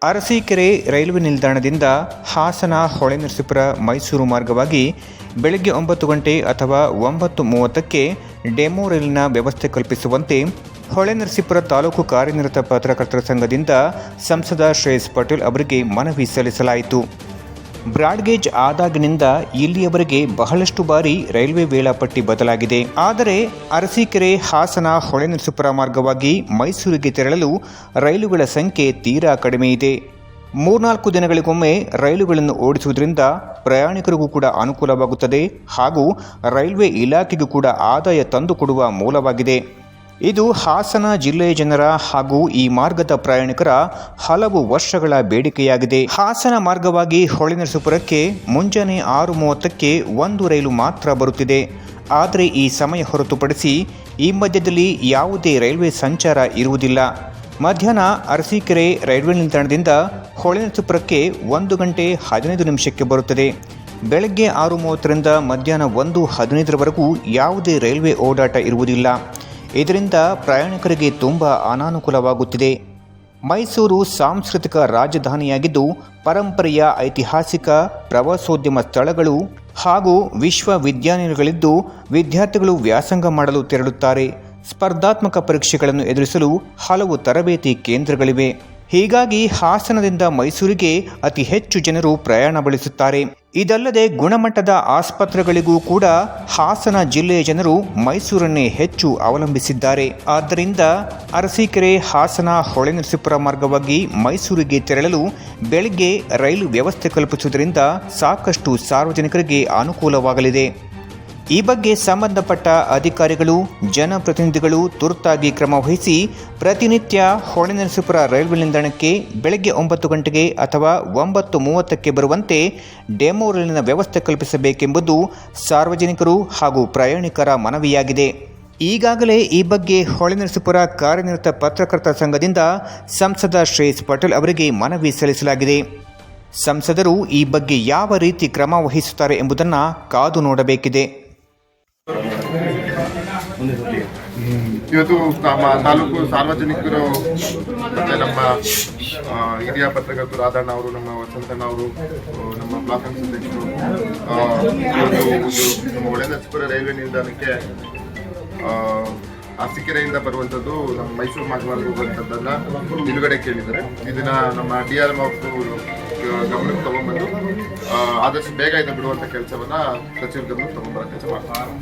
Arsikere railway ನಿಲ್ದಾಣದಿಂದ ಹಾಸನ ಹೊಳೆನರಸೀಪುರ ಮೈಸೂರು ಮಾರ್ಗವಾಗಿ ಬೆಳಗ್ಗೆ 9 ಗಂಟೆ ಅಥವಾ 9:30ಕ್ಕೆ ಡೆಮೋ ರೈಲಿನ ವ್ಯವಸ್ಥೆ ಕಲ್ಪಿಸುವಂತೆ ಹೊಳೆನರಸೀಪುರ ತಾಲೂಕು ಕಾರ್ಯನಿರತ ಪತ್ರಕರ್ತರ ಸಂಘದಿಂದ ಸಂಸದ ಶ್ರೇಯಸ್ ಪಟೇಲ್ ಅವರಿಗೆ ಮನವಿ ಸಲ್ಲಿಸಲಾಯಿತು. ಬ್ರಾಡ್ಗೇಜ್ ಆದಾಗಿನಿಂದ ಇಲ್ಲಿಯವರೆಗೆ ಬಹಳಷ್ಟು ಬಾರಿ ರೈಲ್ವೆ ವೇಳಾಪಟ್ಟಿ ಬದಲಾಗಿದೆ. ಆದರೆ ಅರಸೀಕೆರೆ ಹಾಸನ ಹೊಳೆನರಸೀಪುರ ಮಾರ್ಗವಾಗಿ ಮೈಸೂರಿಗೆ ತೆರಳಲು ರೈಲುಗಳ ಸಂಖ್ಯೆ ತೀರಾ ಕಡಿಮೆ ಇದೆ. 3-4 ದಿನಗಳಿಗೊಮ್ಮೆ ರೈಲುಗಳನ್ನು ಓಡಿಸುವುದರಿಂದ ಪ್ರಯಾಣಿಕರಿಗೂ ಕೂಡ ಅನುಕೂಲವಾಗುತ್ತದೆ ಹಾಗೂ ರೈಲ್ವೆ ಇಲಾಖೆಗೂ ಕೂಡ ಆದಾಯ ತಂದುಕೊಡುವ ಮೂಲವಾಗಿದೆ. ಇದು ಹಾಸನ ಜಿಲ್ಲೆಯ ಜನರ ಹಾಗೂ ಈ ಮಾರ್ಗದ ಪ್ರಯಾಣಿಕರ ಹಲವು ವರ್ಷಗಳ ಬೇಡಿಕೆಯಾಗಿದೆ. ಹಾಸನ ಮಾರ್ಗವಾಗಿ ಹೊಳೆನರಸೀಪುರಕ್ಕೆ ಮುಂಜಾನೆ 6:30ಕ್ಕೆ ಒಂದು ರೈಲು ಮಾತ್ರ ಬರುತ್ತಿದೆ. ಆದರೆ ಈ ಸಮಯ ಹೊರತುಪಡಿಸಿ ಈ ಮಧ್ಯದಲ್ಲಿ ಯಾವುದೇ ರೈಲ್ವೆ ಸಂಚಾರ ಇರುವುದಿಲ್ಲ. ಮಧ್ಯಾಹ್ನ ಅರಸೀಕೆರೆ ರೈಲ್ವೆ ನಿಲ್ದಾಣದಿಂದ ಹೊಳೆನರಸೀಪುರಕ್ಕೆ 1 ಗಂಟೆ 15 ನಿಮಿಷಕ್ಕೆ ಬರುತ್ತದೆ. ಬೆಳಗ್ಗೆ 6:30ರಿಂದ ಮಧ್ಯಾಹ್ನ 1:15ರವರೆಗೂ ಯಾವುದೇ ರೈಲ್ವೆ ಓಡಾಟ ಇರುವುದಿಲ್ಲ. ಇದರಿಂದ ಪ್ರಯಾಣಿಕರಿಗೆ ತುಂಬ ಅನಾನುಕೂಲವಾಗುತ್ತಿದೆ. ಮೈಸೂರು ಸಾಂಸ್ಕೃತಿಕ ರಾಜಧಾನಿಯಾಗಿದ್ದು ಪರಂಪರೆಯ ಐತಿಹಾಸಿಕ ಪ್ರವಾಸೋದ್ಯಮ ಸ್ಥಳಗಳು ಹಾಗೂ ವಿಶ್ವವಿದ್ಯಾನಿಲಯಗಳಿದ್ದು ವಿದ್ಯಾರ್ಥಿಗಳು ವ್ಯಾಸಂಗ ಮಾಡಲು ತೆರಳುತ್ತಾರೆ. ಸ್ಪರ್ಧಾತ್ಮಕ ಪರೀಕ್ಷೆಗಳನ್ನು ಎದುರಿಸಲು ಹಲವು ತರಬೇತಿ ಕೇಂದ್ರಗಳಿವೆ. ಹೀಗಾಗಿ ಹಾಸನದಿಂದ ಮೈಸೂರಿಗೆ ಅತಿ ಹೆಚ್ಚು ಜನರು ಪ್ರಯಾಣ ಬೆಳೆಸುತ್ತಾರೆ. ಇದಲ್ಲದೆ ಗುಣಮಟ್ಟದ ಆಸ್ಪತ್ರೆಗಳಿಗೂ ಕೂಡ ಹಾಸನ ಜಿಲ್ಲೆಯ ಜನರು ಮೈಸೂರನ್ನೇ ಹೆಚ್ಚು ಅವಲಂಬಿಸಿದ್ದಾರೆ. ಆದ್ದರಿಂದ ಅರಸೀಕೆರೆ ಹಾಸನ ಹೊಳೆನರಸೀಪುರ ಮಾರ್ಗವಾಗಿ ಮೈಸೂರಿಗೆ ತೆರಳಲು ಬೆಳಗ್ಗೆ ರೈಲು ವ್ಯವಸ್ಥೆ ಕಲ್ಪಿಸುವುದರಿಂದ ಸಾಕಷ್ಟು ಸಾರ್ವಜನಿಕರಿಗೆ ಅನುಕೂಲವಾಗಲಿದೆ. ಈ ಬಗ್ಗೆ ಸಂಬಂಧಪಟ್ಟ ಅಧಿಕಾರಿಗಳು ಜನಪ್ರತಿನಿಧಿಗಳು ತುರ್ತಾಗಿ ಕ್ರಮ ವಹಿಸಿ ಪ್ರತಿನಿತ್ಯ ಹೊಳೆನರಸೀಪುರ ರೈಲ್ವೆ ನಿಲ್ದಾಣಕ್ಕೆ ಬೆಳಗ್ಗೆ 9 ಗಂಟೆಗೆ ಅಥವಾ 9:30ಕ್ಕೆ ಬರುವಂತೆ ಡೆಮೋ ರೈಲಿನ ವ್ಯವಸ್ಥೆ ಕಲ್ಪಿಸಬೇಕೆಂಬುದು ಸಾರ್ವಜನಿಕರು ಹಾಗೂ ಪ್ರಯಾಣಿಕರ ಮನವಿಯಾಗಿದೆ. ಈಗಾಗಲೇ ಈ ಬಗ್ಗೆ ಹೊಳೆನರಸೀಪುರ ಕಾರ್ಯನಿರತ ಪತ್ರಕರ್ತರ ಸಂಘದಿಂದ ಸಂಸದ ಶ್ರೇಯಸ್ ಪಟೇಲ್ ಅವರಿಗೆ ಮನವಿ ಸಲ್ಲಿಸಲಾಗಿದೆ. ಸಂಸದರು ಈ ಬಗ್ಗೆ ಯಾವ ರೀತಿ ಕ್ರಮ ವಹಿಸುತ್ತಾರೆ ಎಂಬುದನ್ನು ಕಾದು ನೋಡಬೇಕಿದೆ. ಇವತ್ತು ನಮ್ಮ ತಾಲೂಕು ಸಾರ್ವಜನಿಕರು ಮತ್ತು ನಮ್ಮ ಹಿರಿಯ ಪತ್ರಕರ್ತರು ರಾಧಣ್ಣ ಅವರು, ನಮ್ಮ ವಸಂತಣ್ಣ ಅವರು, ನಮ್ಮ ಬ್ಲಾಕ್ ಕಾಂಗ್ರೆಸ್ ಅಧ್ಯಕ್ಷರು ನಮ್ಮ ಹೊಳೆನರಸೀಪುರ ರೈಲ್ವೆ ನಿಲ್ದಾಣಕ್ಕೆ ಅರಸೀಕೆರೆಯಿಂದ ಬರುವಂಥದ್ದು ನಮ್ಮ ಮೈಸೂರು ಮಾರ್ಗವಾಗಿ ಹೋಗುವಂಥದ್ದನ್ನು ನಿಲುಗಡೆ ಕೇಳಿದ್ದಾರೆ. ಇದನ್ನು ನಮ್ಮ DRM ಗಮನಕ್ಕೆ ತಗೊಂಡ್ಬಂದು ಆದಷ್ಟು ಬೇಗ ಇದನ್ನು ಬಿಡುವಂಥ ಕೆಲಸವನ್ನು ಸಚಿವರ ಗಮನಕ್ಕೆ ತಗೊಂಡ್ಬರೋ ಕೆಲಸ ಮಾಡ್ತಾರೆ.